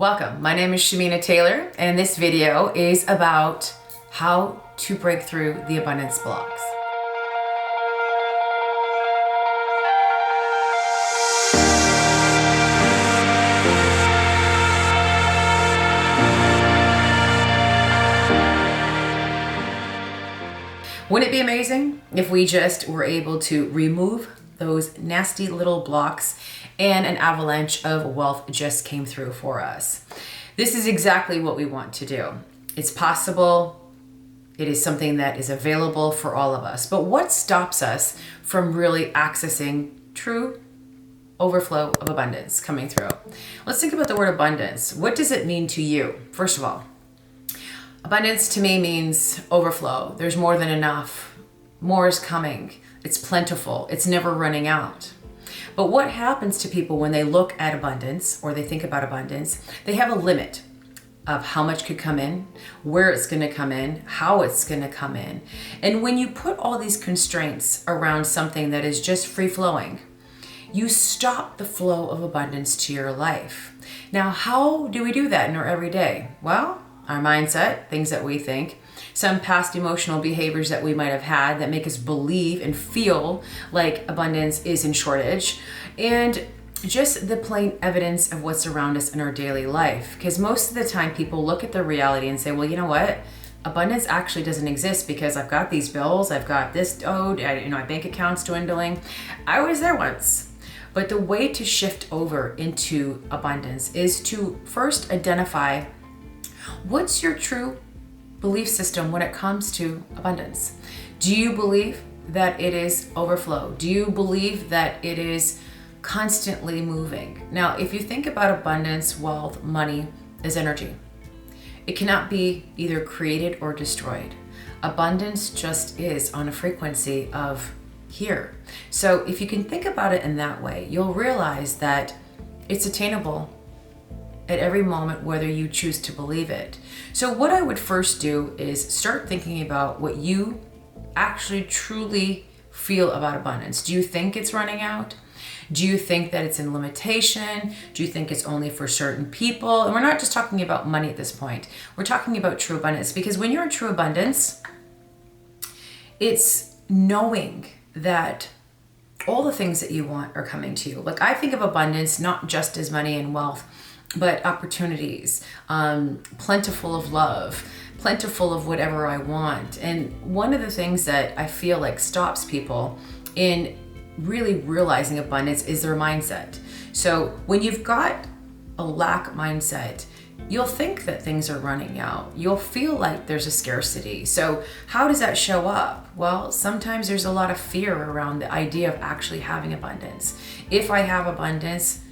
Welcome, my name is Shamina Taylor, and this video is about how to break through the abundance blocks. Wouldn't it be amazing if we just were able to remove those nasty little blocks and an avalanche of wealth just came through for us? This is exactly what we want to do. It's possible. It is something that is available for all of us. But what stops us from really accessing true overflow of abundance coming through? Let's think about the word abundance. What does it mean to you? First of all, abundance to me means overflow. There's more than enough. More is coming. It's plentiful. It's never running out. But what happens to people when they look at abundance or they think about abundance? They have a limit of how much could come in, where it's going to come in, how it's going to come in. And when you put all these constraints around something that is just free flowing, you stop the flow of abundance to your life. Now, how do we do that in our everyday? Well, our mindset, things that we think, some past emotional behaviors that we might have had that make us believe and feel like abundance is in shortage, and just the plain evidence of what's around us in our daily life. Because most of the time people look at the reality and say, well, you know what? Abundance actually doesn't exist because I've got these bills, I've got this owed, my bank account's dwindling. I was there once. But the way to shift over into abundance is to first identify what's your true belief system when it comes to abundance. Do you believe that it is overflow? Do you believe that it is constantly moving? Now, if you think about abundance, wealth, money as energy, it cannot be either created or destroyed. Abundance just is on a frequency of here. So if you can think about it in that way, you'll realize that it's attainable at every moment, whether you choose to believe it. So what I would first do is start thinking about what you actually truly feel about abundance. Do you think it's running out? Do you think that it's in limitation? Do you think it's only for certain people? And we're not just talking about money at this point. We're talking about true abundance, because when you're in true abundance, it's knowing that all the things that you want are coming to you. Like, I think of abundance not just as money and wealth, but opportunities, plentiful of love, plentiful of whatever I want. And one of the things that I feel like stops people in really realizing abundance is their mindset. So when you've got a lack mindset, you'll think that things are running out. You'll feel like there's a scarcity. So how does that show up? Well, sometimes there's a lot of fear around the idea of actually having abundance. If I have abundance,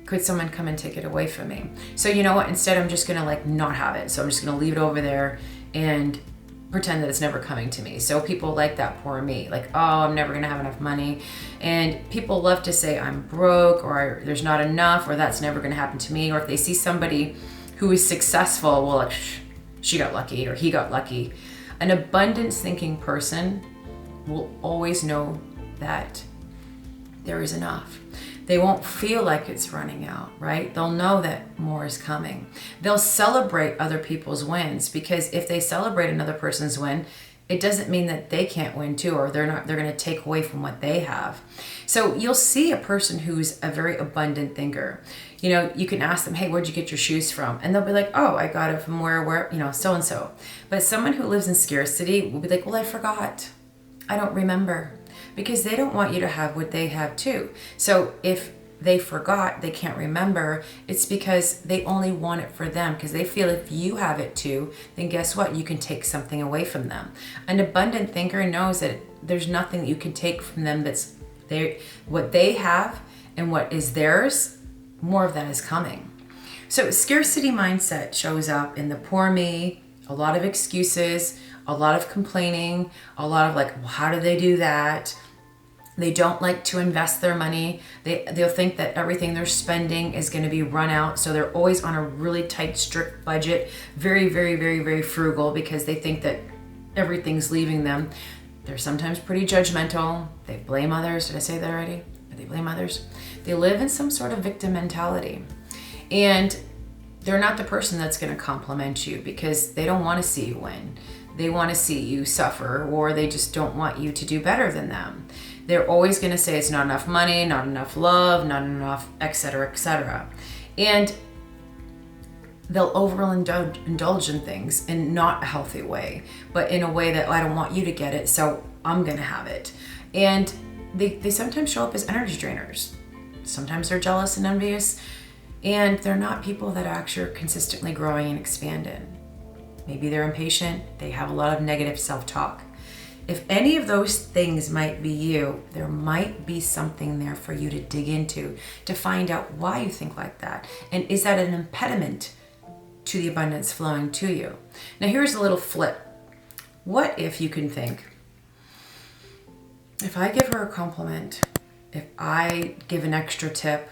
could someone come and take it away from me? So you know what? Instead, I'm just gonna not have it. So I'm just gonna leave it over there and pretend that it's never coming to me. So people like that poor me, like, oh, I'm never gonna have enough money. And people love to say I'm broke, or there's not enough, or that's never gonna happen to me. Or if they see somebody who is successful, well, like, she got lucky or he got lucky. An abundance thinking person will always know that there is enough. They won't feel like it's running out, right? They'll know that more is coming. They'll celebrate other people's wins, because if they celebrate another person's win, it doesn't mean that they can't win too, or they're going to take away from what they have. So you'll see a person who's a very abundant thinker. You can ask them, hey, where'd you get your shoes from? And they'll be like, oh, I got it from where, so-and-so. But someone who lives in scarcity will be like, well, I forgot. I don't remember. Because they don't want you to have what they have too. So if they forgot, they can't remember, it's because they only want it for them, because they feel if you have it too, then guess what? You can take something away from them. An abundant thinker knows that there's nothing that you can take from them that's what they have, and what is theirs, more of that is coming. So scarcity mindset shows up in the poor me, a lot of excuses, a lot of complaining, a lot of like, well, how do they do that? They don't like to invest their money. They'll think that everything they're spending is going to be run out. So they're always on a really tight, strict budget, very, very, very, very frugal, because they think that everything's leaving them. They're sometimes pretty judgmental. They blame others. Did I say that already? They blame others. They live in some sort of victim mentality. And they're not the person that's going to compliment you because they don't want to see you win. They want to see you suffer, or they just don't want you to do better than them. They're always going to say it's not enough money, not enough love, not enough, etc., etc. And they'll overindulge in things in not a healthy way, but in a way that, I don't want you to get it, so I'm going to have it. And they sometimes show up as energy drainers. Sometimes they're jealous and envious, and they're not people that actually are consistently growing and expanding. Maybe they're impatient. They have a lot of negative self-talk. If any of those things might be you, there might be something there for you to dig into to find out why you think like that. And is that an impediment to the abundance flowing to you? Now here's a little flip. What if you can think, if I give her a compliment, if I give an extra tip,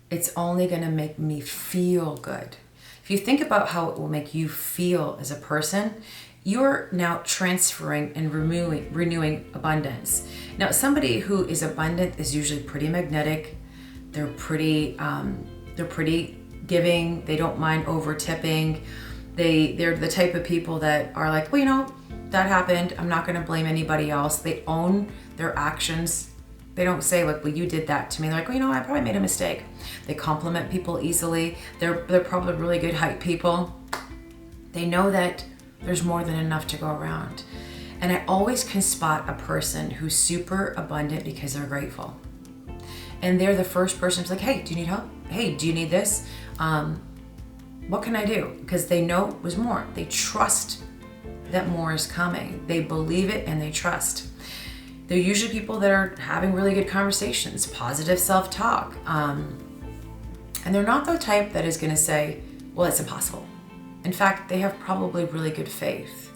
it's only going to make me feel good. If you think about how it will make you feel as a person, you're now transferring and renewing abundance. Now, somebody who is abundant is usually pretty magnetic. They're pretty giving. They don't mind over tipping. They're the type of people that are like, well, that happened. I'm not going to blame anybody else. They own their actions. They don't say, like, well, you did that to me. They're like, well, I probably made a mistake. They compliment people easily. They're probably really good hype people. They know that there's more than enough to go around. And I always can spot a person who's super abundant because they're grateful. And they're the first person who's like, hey, do you need help? Hey, do you need this? What can I do? Because they know it was more. They trust that more is coming. They believe it and they trust. They're usually people that are having really good conversations, positive self-talk. And they're not the type that is going to say, well, it's impossible. In fact, they have probably really good faith.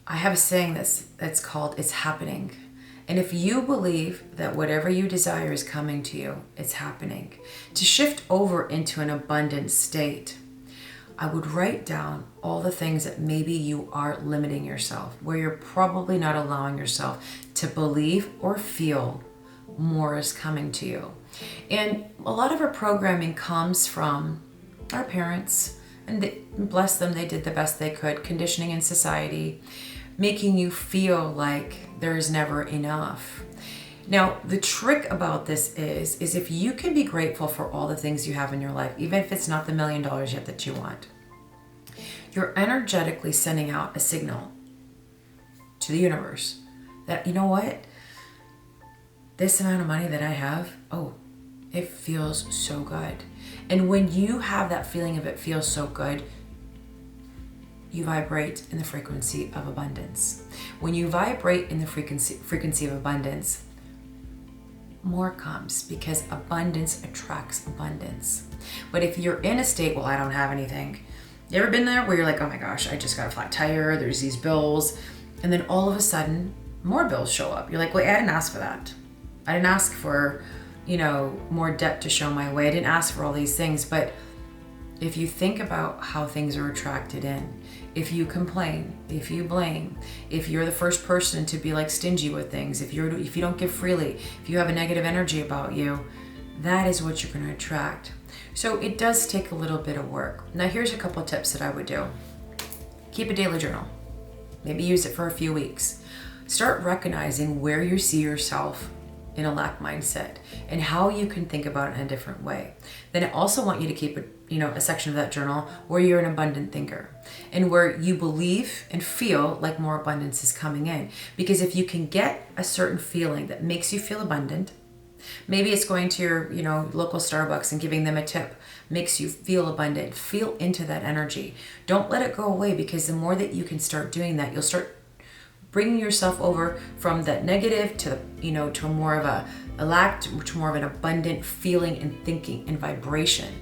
I have a saying that's called, it's happening. And if you believe that whatever you desire is coming to you, it's happening. To shift over into an abundant state, I would write down all the things that maybe you are limiting yourself, where you're probably not allowing yourself to believe or feel more is coming to you. And a lot of our programming comes from our parents, and bless them, they did the best they could, conditioning in society, making you feel like there is never enough. Now, the trick about this is if you can be grateful for all the things you have in your life, even if it's not the $1 million yet that you want, you're energetically sending out a signal to the universe that, you know what? This amount of money that I have, it feels so good. And when you have that feeling of it feels so good, you vibrate in the frequency of abundance. When you vibrate in the frequency of abundance, more comes, because abundance attracts abundance. But if you're in a state, well, I don't have anything. You ever been there where you're like, oh my gosh, I just got a flat tire, there's these bills, and then all of a sudden, more bills show up. You're like, wait, I didn't ask for that. I didn't ask for, more debt to show my way. I didn't ask for all these things. But if you think about how things are attracted in, if you complain, if you blame, if you're the first person to be like stingy with things, if you don't give freely, if you have a negative energy about you, that is what you're going to attract. So it does take a little bit of work. Now here's a couple of tips that I would do. Keep a daily journal. Maybe use it for a few weeks. Start recognizing where you see yourself in a lack mindset and how you can think about it in a different way. Then I also want you to keep a section of that journal where you're an abundant thinker and where you believe and feel like more abundance is coming in. Because if you can get a certain feeling that makes you feel abundant, maybe it's going to your local Starbucks and giving them a tip makes you feel abundant. Feel into that energy. Don't let it go away, because the more that you can start doing that, you'll start bringing yourself over from that negative to to more of a lack, to more of an abundant feeling and thinking and vibration.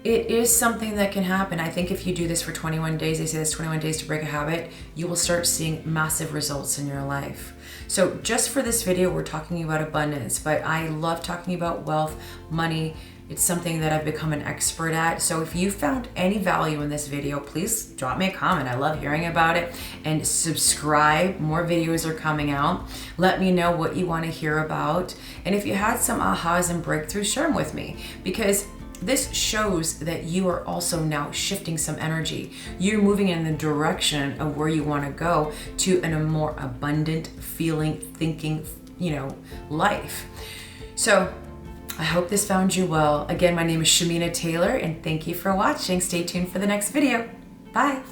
It is something that can happen. I think if you do this for 21 days, they say it's 21 days to break a habit, you will start seeing massive results in your life. So just for this video, we're talking about abundance, but I love talking about wealth, money. It's something that I've become an expert at. So if you found any value in this video, please drop me a comment. I love hearing about it. And subscribe. More videos are coming out. Let me know what you want to hear about. And if you had some ahas and breakthroughs, share them with me. Because this shows that you are also now shifting some energy. You're moving in the direction of where you want to go to a more abundant feeling, thinking, life. So I hope this found you well. Again, my name is Shamina Taylor, and thank you for watching. Stay tuned for the next video. Bye.